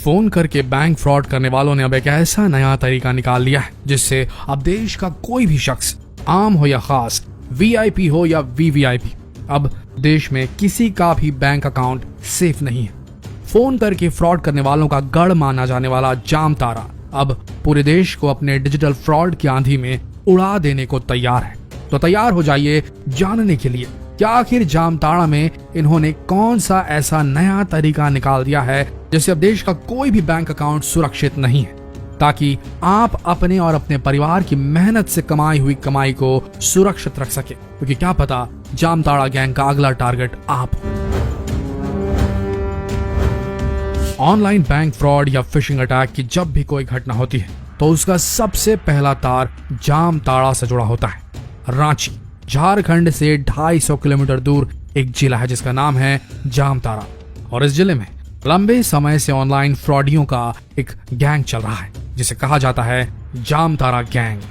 Phone करके bank fraud करने वालों ने अब एक ऐसा नया तरीका निकाल लिया है जिससे अब देश का कोई भी शख्स, आम हो या खास, वीआईपी हो या वीवीआईपी, अब देश में किसी का भी बैंक अकाउंट सेफ नहीं है। फोन करके फ्रॉड करने वालों का गढ़ माना जाने वाला जामतारा अब पूरे देश को अपने डिजिटल फ्रॉड की आंधी में उड़ा देने को तैयार है। तो तैयार हो जाइए जानने के लिए कि आखिर जामताड़ा में इन्होंने कौन सा ऐसा नया तरीका निकाल दिया है जिससे अब देश का कोई भी बैंक अकाउंट सुरक्षित नहीं है, ताकि आप अपने और अपने परिवार की मेहनत से कमाई हुई कमाई को सुरक्षित रख सके, क्योंकि क्या पता जामताड़ा गैंग का अगला टारगेट आप हो। ऑनलाइन बैंक फ्रॉड या फिशिंग अटैक की जब भी कोई घटना होती है तो उसका सबसे पहला तार जामताड़ा से जुड़ा होता है। रांची झारखंड से 250 किलोमीटर दूर एक जिला है जिसका नाम है जामताड़ा, और इस जिले में लंबे समय से ऑनलाइन फ्रॉडियों का एक गैंग चल रहा है जिसे कहा जाता है जामताड़ा गैंग।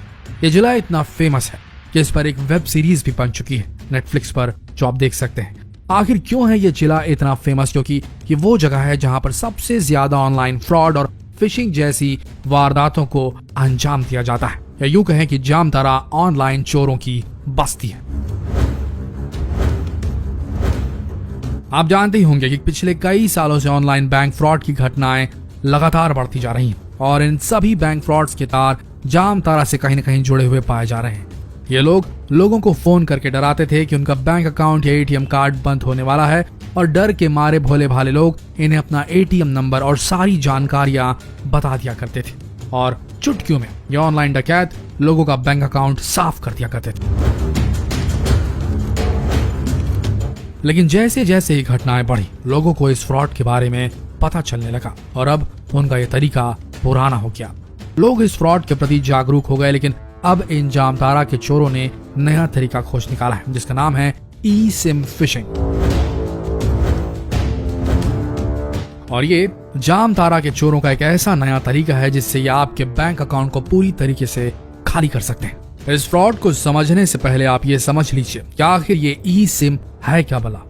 ये जिला इतना फेमस है कि इस पर एक वेब सीरीज भी बन चुकी है नेटफ्लिक्स पर, जो आप देख सकते हैं। आखिर क्यों है ये जिला इतना फेमस? क्योंकि ये वो जगह है जहां पर सबसे ज्यादा ऑनलाइन फ्रॉड और फिशिंग जैसी वारदातों को अंजाम दिया जाता है, या यूं कहें कि जामताड़ा ऑनलाइन चोरों की बस्ती है। आप जानते ही होंगे कि पिछले कई सालों से ऑनलाइन बैंक फ्रॉड की घटनाएं लगातार बढ़ती जा रही हैं और इन सभी बैंक फ्रॉड्स के तार जामताड़ा से कहीं न कहीं जुड़े हुए पाए जा रहे हैं। ये लोग लोगों को फोन करके डराते थे कि उनका बैंक अकाउंट या एटीएम कार्ड बंद होने वाला है, और डर के मारे भोले भाले लोग इन्हें अपना एटीएम नंबर और सारी जानकारियां बता दिया करते थे, और चुटकियों में ये ऑनलाइन डकैत लोगों का बैंक अकाउंट साफ कर दिया करते थे। लेकिन जैसे जैसे ये घटनाएं बढ़ी, लोगों को इस फ्रॉड के बारे में पता चलने लगा और अब उनका ये तरीका पुराना हो गया। लोग इस फ्रॉड के प्रति जागरूक हो गए, लेकिन अब इन जामताड़ा के चोरों ने नया तरीका खोज निकाला है जिसका नाम है ई सिम फिशिंग। और ये जामताड़ा के चोरों का एक ऐसा नया तरीका है जिससे ये आपके बैंक अकाउंट को पूरी तरीके से खाली कर सकते हैं। इस फ्रॉड को समझने से पहले आप ये समझ लीजिए कि आखिर ये ई सिम है क्या भला।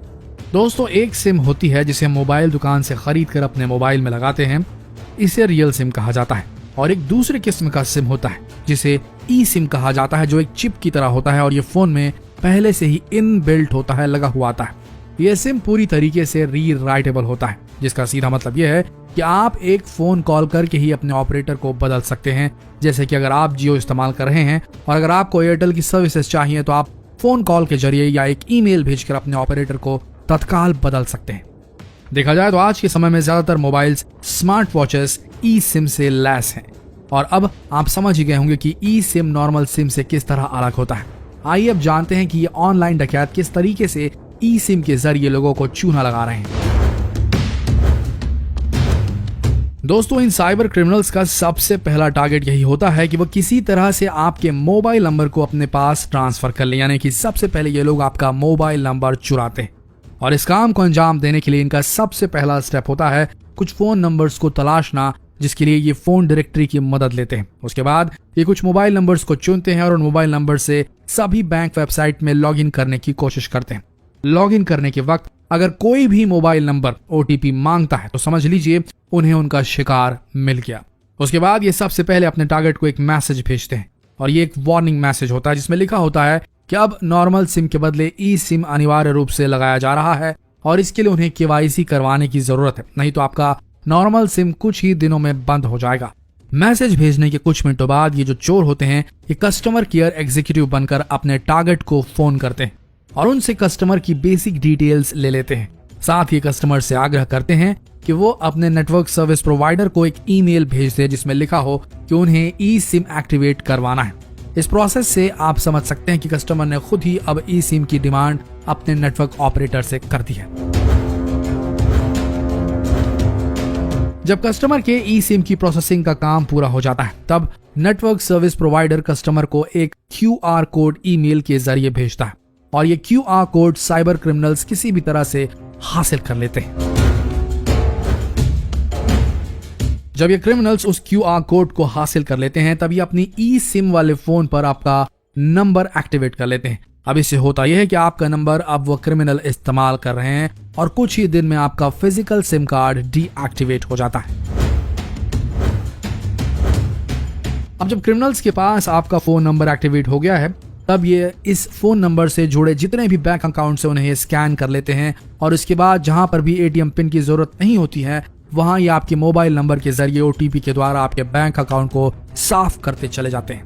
दोस्तों, एक सिम होती है जिसे हम मोबाइल दुकान से खरीद कर अपने मोबाइल में लगाते हैं, इसे रियल सिम कहा जाता है। और एक दूसरे किस्म का सिम होता है जिसे ई सिम कहा जाता है, जो एक चिप की तरह होता है और ये फोन में पहले से ही इनबिल्ट होता है, लगा हुआ आता है। यह सिम पूरी तरीके से रीराइटेबल होता है, जिसका सीधा मतलब यह है कि आप एक फोन कॉल करके ही अपने ऑपरेटर को बदल सकते हैं। जैसे कि अगर आप जियो इस्तेमाल कर रहे हैं और अगर आपको एयरटेल की सर्विसेज चाहिए तो आप फोन कॉल के जरिए या एक ईमेल भेजकर अपने ऑपरेटर को तत्काल बदल सकते हैं। देखा जाए तो आज के समय में ज्यादातर मोबाइल्स, स्मार्ट वॉचेस ई सिम से लैस हैं, और अब आप समझ ही गए होंगे कि ई सिम नॉर्मल सिम से किस तरह अलग होता है। आइए अब जानते हैं कि ये ऑनलाइन डकैत किस तरीके से ई सिम के जरिए लोगों को चूना लगा रहे हैं। दोस्तों, इन साइबर क्रिमिनल्स का सबसे पहला टारगेट यही होता है कि वो किसी तरह से आपके मोबाइल नंबर को अपने पास ट्रांसफर कर ले, यानी कि सबसे पहले ये लोग आपका मोबाइल नंबर चुराते हैं। और इस काम को अंजाम देने के लिए इनका सबसे पहला स्टेप होता है कुछ फोन नंबर्स को तलाशना, जिसके लिए ये फोन डायरेक्टरी की मदद लेते हैं। उसके बाद ये कुछ मोबाइल नंबर्स को चुनते हैं और उन मोबाइल नंबर से सभी बैंक वेबसाइट में लॉगिन करने की कोशिश करते हैं। लॉगिन करने के वक्त अगर कोई भी मोबाइल नंबर ओटीपी मांगता है तो समझ लीजिए उन्हें उनका शिकार मिल गया। उसके बाद ये सबसे पहले अपने टारगेट को एक मैसेज भेजते हैं, और ये एक वार्निंग मैसेज होता है जिसमें लिखा होता है कि अब नॉर्मल सिम के बदले ई सिम अनिवार्य रूप से लगाया जा रहा है और इसके लिए उन्हें केवाईसी करवाने की जरूरत है, नहीं तो आपका नॉर्मल सिम कुछ ही दिनों में बंद हो जाएगा। मैसेज भेजने के कुछ मिनटों बाद ये जो चोर होते हैं ये कस्टमर केयर एग्जीक्यूटिव बनकर अपने टारगेट को फोन करते हैं और उनसे कस्टमर की बेसिक डिटेल्स ले लेते हैं। साथ ही कस्टमर से आग्रह करते हैं कि वो अपने नेटवर्क सर्विस प्रोवाइडर को एक ईमेल भेज दे जिसमें लिखा हो कि उन्हें ई सिम एक्टिवेट करवाना है। इस प्रोसेस से आप समझ सकते हैं कि कस्टमर ने खुद ही अब ई सिम की डिमांड अपने नेटवर्क ऑपरेटर से कर दी है। जब कस्टमर के ई सिम की प्रोसेसिंग का काम पूरा हो जाता है तब नेटवर्क सर्विस प्रोवाइडर कस्टमर को एक QR कोड ईमेल के जरिए भेजता है, और ये QR कोड साइबर क्रिमिनल्स किसी भी तरह से हासिल कर लेते हैं। जब ये क्रिमिनल्स उस QR कोड को हासिल कर लेते हैं तब ये अपनी ई सिम वाले फोन पर आपका नंबर एक्टिवेट कर लेते हैं। अब इससे होता यह है कि आपका नंबर अब वो क्रिमिनल इस्तेमाल कर रहे हैं और कुछ ही दिन में आपका फिजिकल सिम कार्ड डीएक्टिवेट हो जाता है। अब जब क्रिमिनल्स के पास आपका फोन नंबर एक्टिवेट हो गया है, तब ये इस फोन नंबर से जुड़े जितने भी बैंक अकाउंट से उन्हें स्कैन कर लेते हैं और उसके बाद जहां पर भी एटीएम पिन की जरूरत नहीं होती है, वहां ये आपके मोबाइल नंबर के जरिए ओटीपी के द्वारा आपके बैंक अकाउंट को साफ करते चले जाते हैं।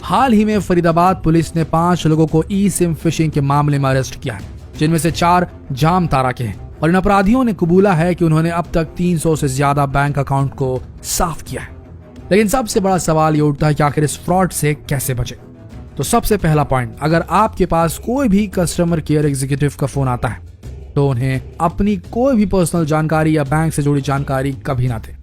हाल ही में फरीदाबाद पुलिस ने 5 लोगों को ई सिम फिशिंग के मामले में अरेस्ट किया है, जिनमें से 4 जामताड़ा के हैं और इन अपराधियों ने कबूला है कि उन्होंने अब तक 300 से ज्यादा बैंक अकाउंट को साफ किया है। लेकिन सबसे बड़ा सवाल ये उठता है कि आखिर इस फ्रॉड से कैसे बचे। तो सबसे पहला पॉइंट, अगर आपके पास कोई भी कस्टमर केयर एग्जीक्यूटिव का फोन आता है तो उन्हें अपनी कोई भी पर्सनल जानकारी या बैंक से जुड़ी जानकारी कभी ना दें।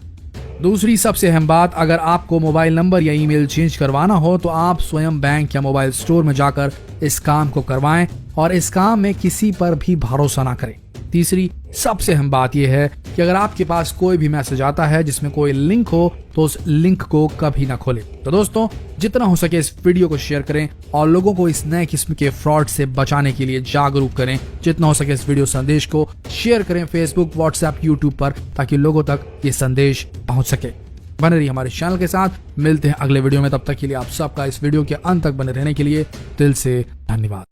दूसरी सबसे अहम बात, अगर आपको मोबाइल नंबर या ईमेल चेंज करवाना हो तो आप स्वयं बैंक या मोबाइल स्टोर में जाकर इस काम को करवाएं और इस काम में किसी पर भी भरोसा ना करें। तीसरी सबसे अहम बात यह है कि अगर आपके पास कोई भी मैसेज आता है जिसमें कोई लिंक हो तो उस लिंक को कभी ना खोलें। तो दोस्तों, जितना हो सके इस वीडियो को शेयर करें और लोगों को इस नए किस्म के फ्रॉड से बचाने के लिए जागरूक करें। जितना हो सके इस वीडियो संदेश को शेयर करें फेसबुक, व्हाट्सएप, यूट्यूब पर, ताकि लोगों तक ये संदेश पहुंच सके। बने रहिए हमारे चैनल के साथ, मिलते हैं अगले वीडियो में। तब तक के लिए आप सबका इस वीडियो के अंत तक बने रहने के लिए दिल से धन्यवाद।